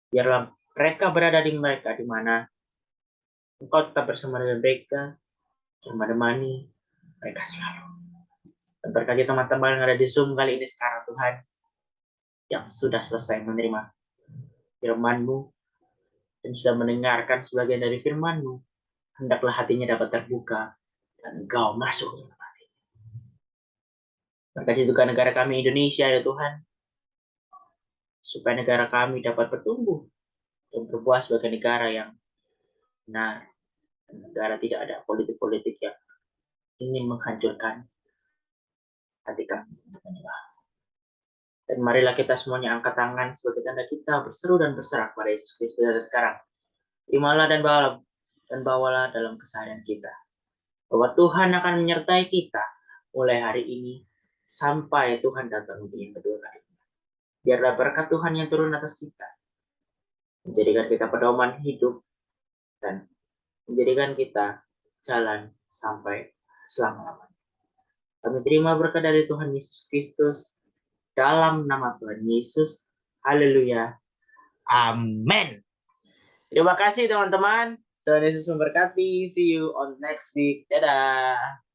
Biarlah mereka berada di mana Engkau tetap bersama dengan mereka, dan menemani mereka selalu. Dan berkati teman-teman yang ada di Zoom kali ini sekarang Tuhan, yang sudah selesai menerima firman-Mu, dan sudah mendengarkan sebagian dari firman-Mu, hendaklah hatinya dapat terbuka, dan Engkau masuk ke dalam hati. Berkati juga negara kami Indonesia ya Tuhan, supaya negara kami dapat bertumbuh, dan berbuah sebagai negara yang benar, dan negara tidak ada politik-politik yang ingin menghancurkan hati kami untuk menyembah. Dan marilah kita semuanya angkat tangan sebagai tanda kita berseru dan berserah kepada Yesus Kristus dari sekarang. Terimalah dan bawalah dalam keseharian kita, bahwa Tuhan akan menyertai kita mulai hari ini sampai Tuhan datang untuk yang kedua kali. Biarlah berkat Tuhan yang turun atas kita, menjadikan kita pedoman hidup, dan menjadikan kita jalan sampai selama-lamanya. Kami terima berkat dari Tuhan Yesus Kristus, dalam nama Tuhan Yesus. Haleluya. Amin. Terima kasih teman-teman. Tuhan Yesus memberkati. See you on next week. Dadah.